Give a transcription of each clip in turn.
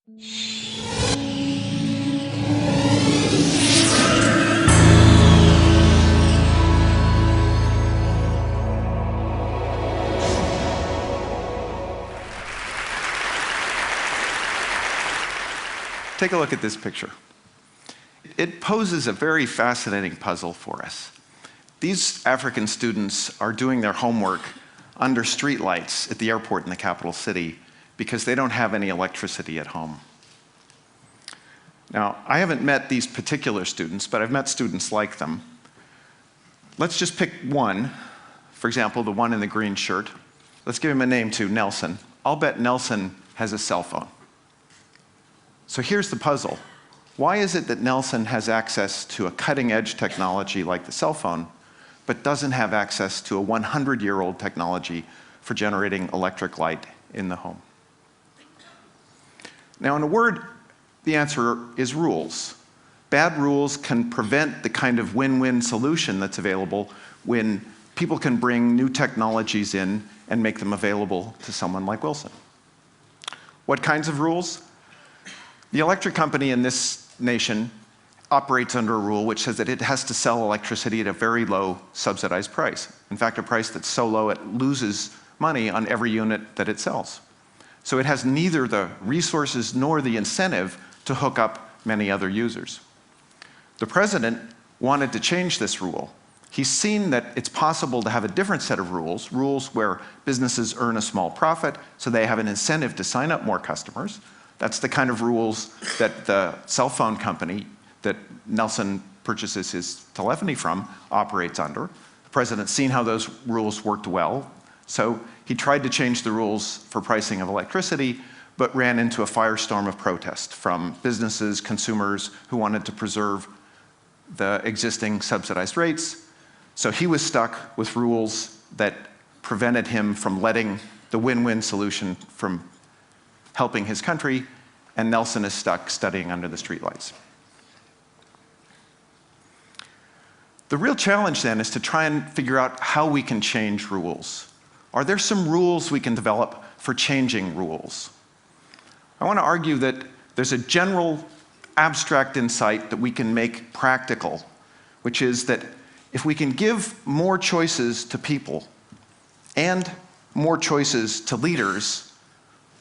Take a look at this picture. It poses a very fascinating puzzle for us. These African students are doing their homework under streetlights at the airport in the capital city because they don't have any electricity at home. Now, I haven't met these particular students, but I've met students like them. Let's just pick one. For example, the one in the green shirt. Let's give him a name too, Nelson. I'll bet Nelson has a cell phone. So here's the puzzle. Why is it that Nelson has access to a cutting-edge technology like the cell phone, but doesn't have access to a 100-year-old technology for generating electric light in the home? Now, in a word, the answer is rules. Bad rules can prevent the kind of win-win solution that's available when people can bring new technologies in and make them available to someone like Wilson. What kinds of rules? The electric company in this nation operates under a rule which says that it has to sell electricity at a very low subsidized price. In fact, a price that's so low it loses money on every unit that it sells. So it has neither the resources nor the incentive to hook up many other users. The president wanted to change this rule. He's seen that it's possible to have a different set of rules, rules where businesses earn a small profit so they have an incentive to sign up more customers. That's the kind of rules that the cell phone company that Nelson purchases his telephony from operates under. The president's seen how those rules worked well, so he tried to change the rules for pricing of electricity, but ran into a firestorm of protest from businesses, consumers who wanted to preserve the existing subsidized rates. So he was stuck with rules that prevented him from letting the win-win solution from helping his country, and Nelson is stuck studying under the streetlights. The real challenge then is to try and figure out how we can change rules. Are there some rules we can develop for changing rules? I want to argue that there's a general abstract insight that we can make practical, which is that if we can give more choices to people and more choices to leaders,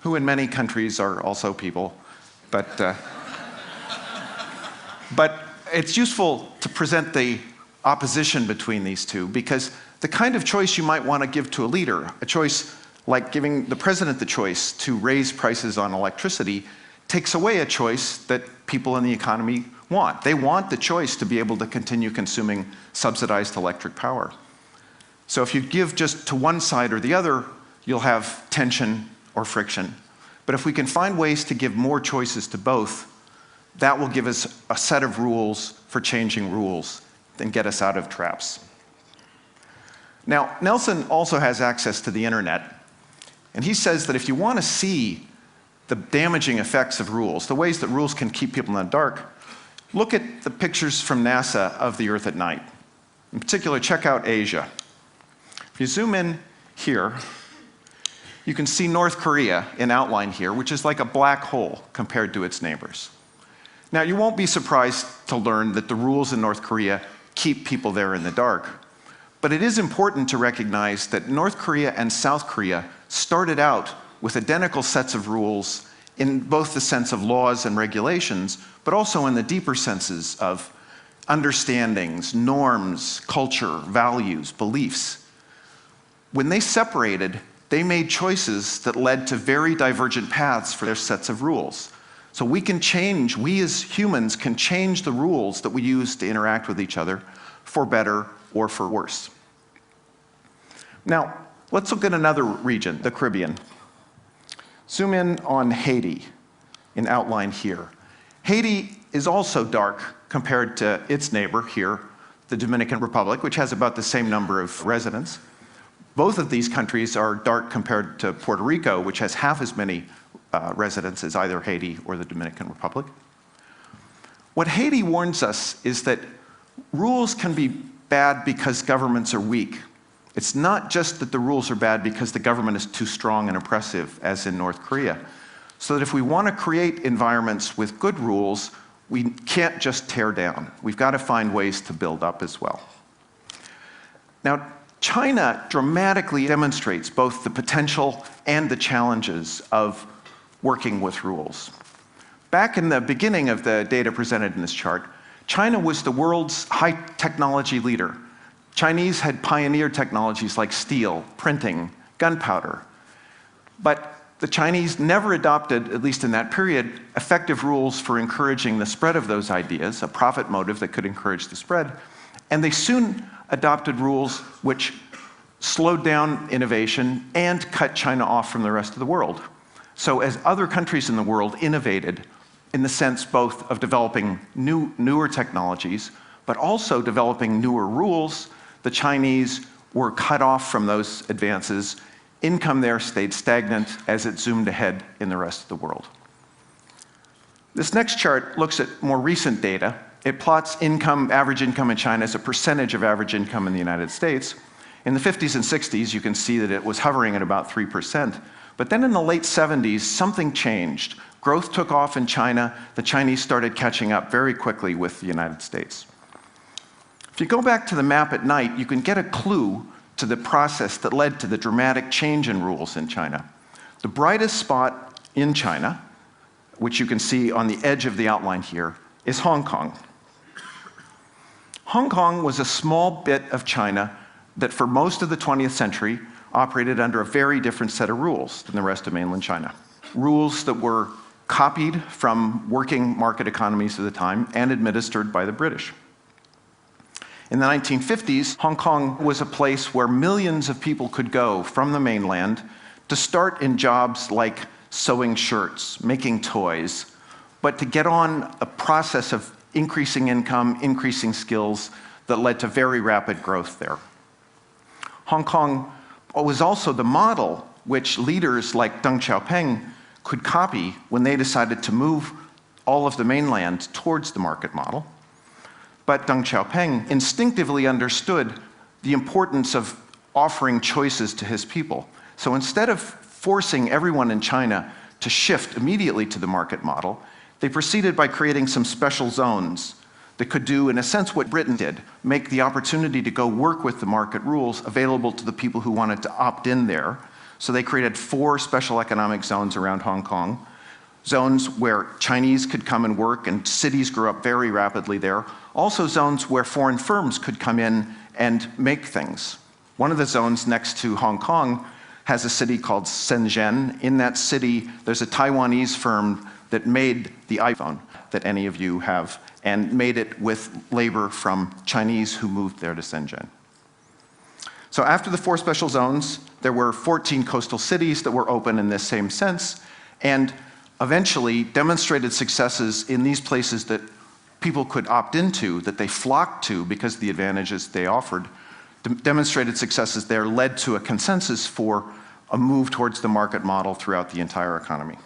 who in many countries are also people, but it's useful to present the opposition between these two, because the kind of choice you might want to give to a leader, a choice like giving the president the choice to raise prices on electricity, takes away a choice that people in the economy want. They want the choice to be able to continue consuming subsidized electric power. So if you give just to one side or the other, you'll have tension or friction. But if we can find ways to give more choices to both, that will give us a set of rules for changing rules and get us out of traps. Now, Nelson also has access to the internet, and he says that if you want to see the damaging effects of rules, the ways that rules can keep people in the dark, look at the pictures from NASA of the Earth at night. In particular, check out Asia. If you zoom in here, you can see North Korea in outline here, which is like a black hole compared to its neighbors. Now, you won't be surprised to learn that the rules in North Korea keep people there in the dark. But it is important to recognize that North Korea and South Korea started out with identical sets of rules in both the sense of laws and regulations, but also in the deeper senses of understandings, norms, culture, values, beliefs. When they separated, they made choices that led to very divergent paths for their sets of rules. So we as humans can change the rules that we use to interact with each other for better or for worse. Now, let's look at another region, the Caribbean. Zoom in on Haiti in outline here. Haiti is also dark compared to its neighbor here, the Dominican Republic, which has about the same number of residents. Both of these countries are dark compared to Puerto Rico, which has half as many residents as either Haiti or the Dominican Republic. What Haiti warns us is that rules can be bad because governments are weak. It's not just that the rules are bad because the government is too strong and oppressive, as in North Korea. So that if we want to create environments with good rules, we can't just tear down. We've got to find ways to build up as well. Now, China dramatically demonstrates both the potential and the challenges of working with rules. Back in the beginning of the data presented in this chart, China was the world's high technology leader. Chinese had pioneered technologies like steel, printing, gunpowder. But the Chinese never adopted, at least in that period, effective rules for encouraging the spread of those ideas, a profit motive that could encourage the spread. And they soon adopted rules which slowed down innovation and cut China off from the rest of the world. So as other countries in the world innovated, in the sense both of developing newer technologies, but also developing newer rules, the Chinese were cut off from those advances. Income there stayed stagnant as it zoomed ahead in the rest of the world. This next chart looks at more recent data. It plots average income in China as a percentage of average income in the United States. In the 50s and 60s, you can see that it was hovering at about 3%. But then in the late 70s, something changed. Growth took off in China. The Chinese started catching up very quickly with the United States. If you go back to the map at night, you can get a clue to the process that led to the dramatic change in rules in China. The brightest spot in China, which you can see on the edge of the outline here, is Hong Kong. Hong Kong was a small bit of China that for most of the 20th century operated under a very different set of rules than the rest of mainland China. Rules that were copied from working market economies of the time and administered by the British. In the 1950s, Hong Kong was a place where millions of people could go from the mainland to start in jobs like sewing shirts, making toys, but to get on a process of increasing income, increasing skills that led to very rapid growth there. Hong Kong was also the model which leaders like Deng Xiaoping could copy when they decided to move all of the mainland towards the market model. But Deng Xiaoping instinctively understood the importance of offering choices to his people. So instead of forcing everyone in China to shift immediately to the market model, they proceeded by creating some special zones that could do, in a sense, what Britain did, make the opportunity to go work with the market rules available to the people who wanted to opt in there. So they created 4 special economic zones around Hong Kong, zones where Chinese could come and work and cities grew up very rapidly there. Also zones where foreign firms could come in and make things. One of the zones next to Hong Kong has a city called Shenzhen. In that city, there's a Taiwanese firm that made the iPhone that any of you have, and made it with labor from Chinese who moved there to Shenzhen. So after the 4 special zones, there were 14 coastal cities that were open in this same sense, and eventually demonstrated successes in these places that people could opt into, that they flocked to because of the advantages they offered. Demonstrated successes there led to a consensus for a move towards the market model throughout the entire economy.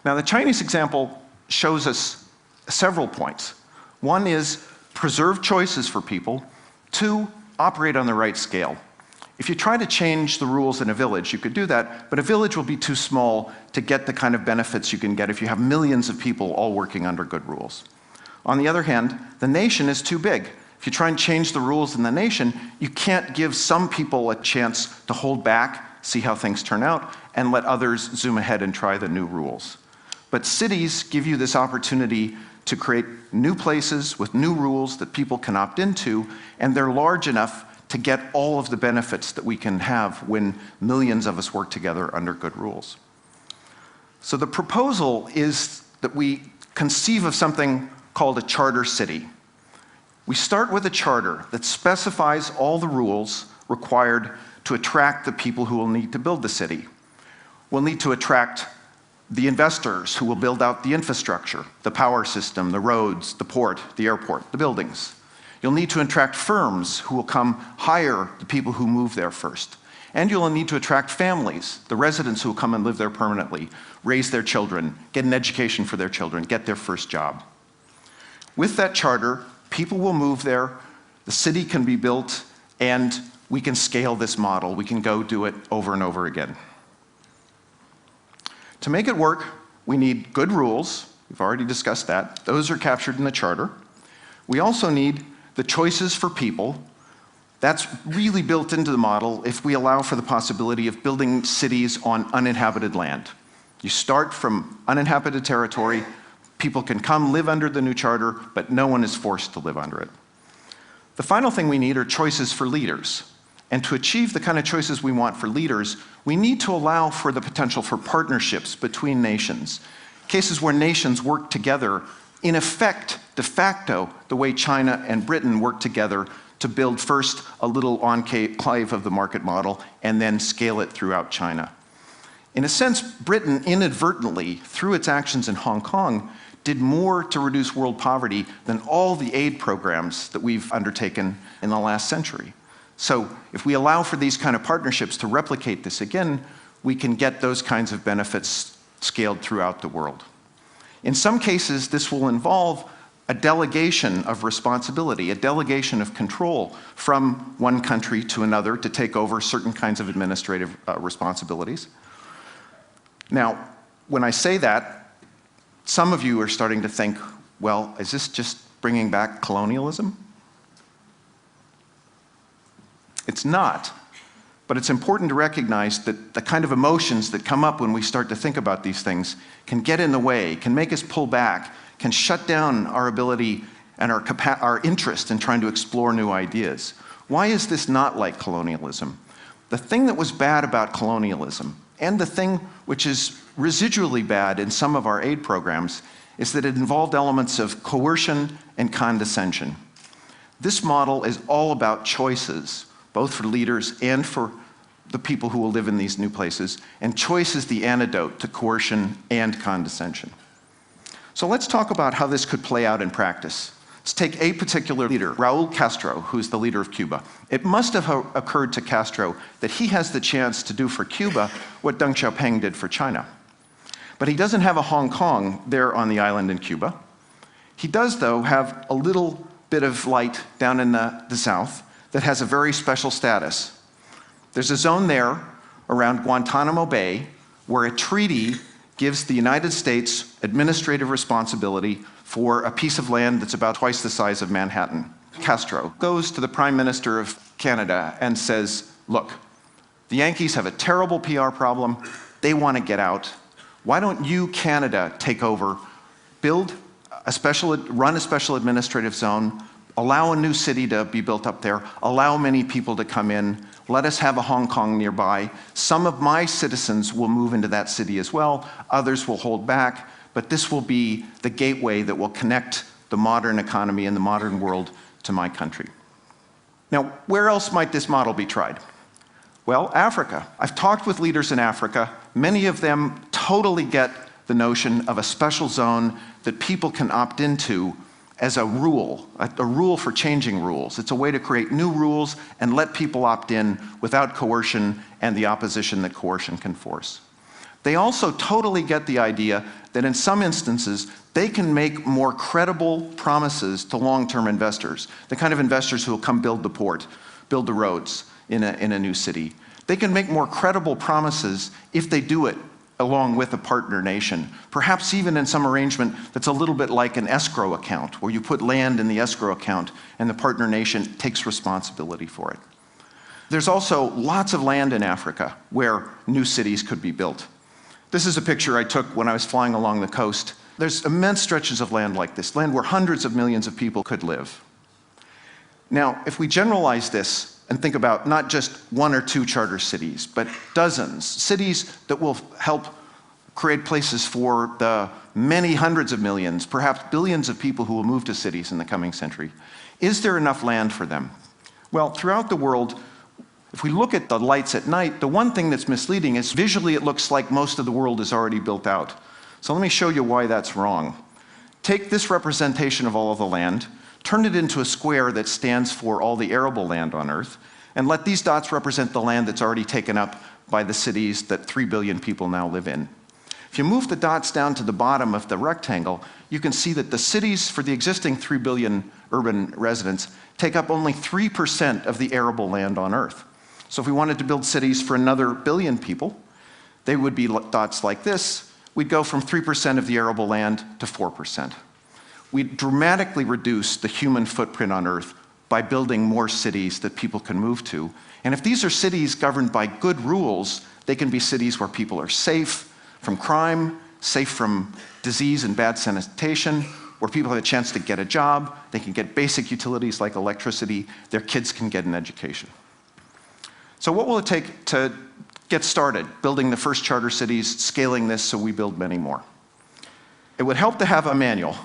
Now, the Chinese example shows us several points. One is preserve choices for people. 2, operate on the right scale. If you try to change the rules in a village, you could do that, but a village will be too small to get the kind of benefits you can get if you have millions of people all working under good rules. On the other hand, the nation is too big. If you try and change the rules in the nation, you can't give some people a chance to hold back, see how things turn out, and let others zoom ahead and try the new rules. But cities give you this opportunity to create new places with new rules that people can opt into, and they're large enough to get all of the benefits that we can have when millions of us work together under good rules. So the proposal is that we conceive of something called a charter city. We start with a charter that specifies all the rules required to attract the people who will need to build the city. We'll need to attract the investors who will build out the infrastructure, the power system, the roads, the port, the airport, the buildings. You'll need to attract firms who will come hire the people who move there first. And you'll need to attract families, the residents who will come and live there permanently, raise their children, get an education for their children, get their first job. With that charter, people will move there, the city can be built, and we can scale this model. We can go do it over and over again. To make it work, we need good rules. We've already discussed that. Those are captured in the charter. We also need the choices for people. That's really built into the model if we allow for the possibility of building cities on uninhabited land. You start from uninhabited territory, people can come live under the new charter, but no one is forced to live under it. The final thing we need are choices for leaders. And to achieve the kind of choices we want for leaders, we need to allow for the potential for partnerships between nations. Cases where nations work together, in effect, de facto, the way China and Britain work together to build first a little enclave of the market model and then scale it throughout China. In a sense, Britain inadvertently, through its actions in Hong Kong, did more to reduce world poverty than all the aid programs that we've undertaken in the last century. So if we allow for these kind of partnerships to replicate this again, we can get those kinds of benefits scaled throughout the world. In some cases, this will involve a delegation of responsibility, a delegation of control from one country to another to take over certain kinds of administrative responsibilities. Now, when I say that, some of you are starting to think, well, is this just bringing back colonialism? It's not, but it's important to recognize that the kind of emotions that come up when we start to think about these things can get in the way, can make us pull back, can shut down our ability and our interest in trying to explore new ideas. Why is this not like colonialism? The thing that was bad about colonialism, and the thing which is residually bad in some of our aid programs, is that it involved elements of coercion and condescension. This model is all about choices, both for leaders and for the people who will live in these new places, and choice is the antidote to coercion and condescension. So let's talk about how this could play out in practice. Let's take a particular leader, Raul Castro, who's the leader of Cuba. It must have occurred to Castro that he has the chance to do for Cuba what Deng Xiaoping did for China. But he doesn't have a Hong Kong there on the island in Cuba. He does, though, have a little bit of light down in the south that has a very special status. There's a zone there around Guantanámo Bay where a treaty gives the United States administrative responsibility for a piece of land that's about twice the size of Manhattan. Castro goes to the Prime Minister of Canada and says, look, the Yankees have a terrible PR problem. They want to get out. Why don't you, Canada, take over, run a special administrative zone, allow a new city to be built up there, allow many people to come in, let us have a Hong Kong nearby. Some of my citizens will move into that city as well, others will hold back, but this will be the gateway that will connect the modern economy and the modern world to my country. Now, where else might this model be tried? Well, Africa. I've talked with leaders in Africa. Many of them totally get the notion of a special zone that people can opt into as a rule for changing rules. It's a way to create new rules and let people opt in without coercion and the opposition that coercion can force. They also totally get the idea that in some instances, they can make more credible promises to long-term investors, the kind of investors who will come build the port, build the roads in a new city. They can make more credible promises if they do it along with a partner nation, perhaps even in some arrangement that's a little bit like an escrow account, where you put land in the escrow account and the partner nation takes responsibility for it. There's also lots of land in Africa where new cities could be built. This is a picture I took when I was flying along the coast. There's immense stretches of land like this, land where hundreds of millions of people could live. Now, if we generalize this and think about not just one or two charter cities, but dozens, cities that will help create places for the many hundreds of millions, perhaps billions of people who will move to cities in the coming century. Is there enough land for them? Well, throughout the world, if we look at the lights at night, the one thing that's misleading is visually it looks like most of the world is already built out. So let me show you why that's wrong. Take this representation of all of the land, turn it into a square that stands for all the arable land on Earth, and let these dots represent the land that's already taken up by the cities that 3 billion people now live in. If you move the dots down to the bottom of the rectangle, you can see that the cities for the existing 3 billion urban residents take up only 3% of the arable land on Earth. So if we wanted to build cities for another billion people, they would be dots like this. we'd go from 3% of the arable land to 4%. We'd dramatically reduce the human footprint on Earth by building more cities that people can move to. And if these are cities governed by good rules, they can be cities where people are safe from crime, safe from disease and bad sanitation, where people have a chance to get a job, they can get basic utilities like electricity, their kids can get an education. So what will it take to get started building the first charter cities, scaling this so we build many more? It would help to have a manual.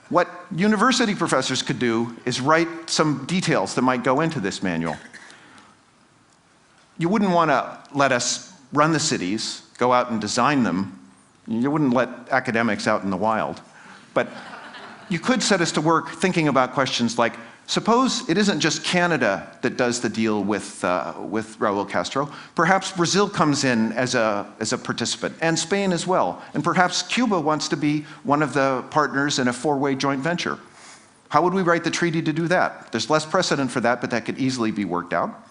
What university professors could do is write some details that might go into this manual. You wouldn't want to let us run the cities, go out and design them. You wouldn't let academics out in the wild. But you could set us to work thinking about questions like, suppose it isn't just Canada that does the deal with Raul Castro. Perhaps Brazil comes in as a participant, and Spain as well. And perhaps Cuba wants to be one of the partners in a four-way joint venture. How would we write the treaty to do that? There's less precedent for that, but that could easily be worked out.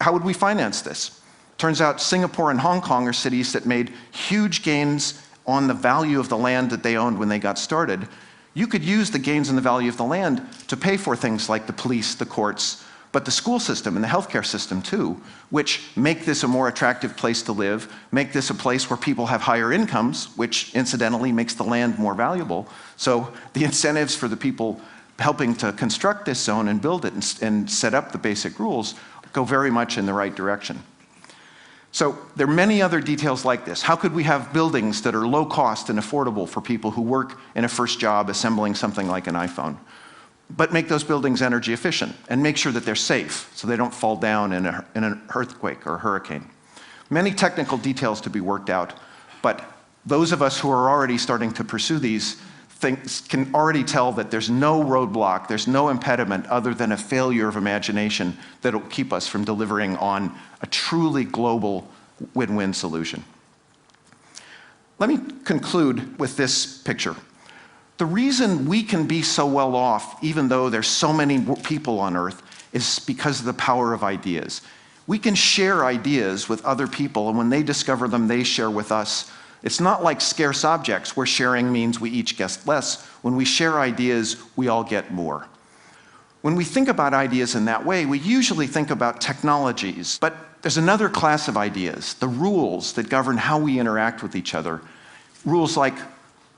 How would we finance this? Turns out Singapore and Hong Kong are cities that made huge gains on the value of the land that they owned when they got started. You could use the gains in the value of the land to pay for things like the police, the courts, but the school system and the healthcare system too, which make this a more attractive place to live, make this a place where people have higher incomes, which incidentally makes the land more valuable. So the incentives for the people helping to construct this zone and build it and set up the basic rules go very much in the right direction. So there are many other details like this. How could we have buildings that are low cost and affordable for people who work in a first job assembling something like an iPhone, but make those buildings energy efficient and make sure that they're safe so they don't fall down in an earthquake or a hurricane? Many technical details to be worked out, but those of us who are already starting to pursue these things can already tell that there's no roadblock, there's no impediment other than a failure of imagination that will keep us from delivering on a truly global win-win solution. Let me conclude with this picture. The reason we can be so well off, even though there's so many people on Earth, is because of the power of ideas. We can share ideas with other people, and when they discover them, they share with us. It's not like scarce objects, where sharing means we each get less. When we share ideas, we all get more. When we think about ideas in that way, we usually think about technologies. But there's another class of ideas, the rules that govern how we interact with each other. Rules like,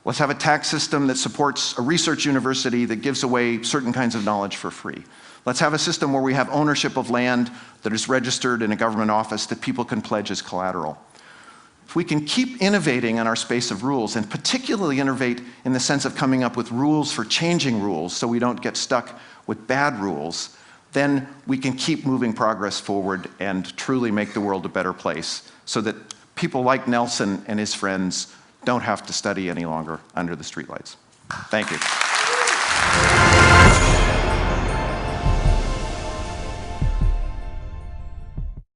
let's have a tax system that supports a research university that gives away certain kinds of knowledge for free. Let's have a system where we have ownership of land that is registered in a government office that people can pledge as collateral. If we can keep innovating in our space of rules, and particularly innovate in the sense of coming up with rules for changing rules so we don't get stuck with bad rules, then we can keep moving progress forward and truly make the world a better place so that people like Nelson and his friends don't have to study any longer under the streetlights. Thank you.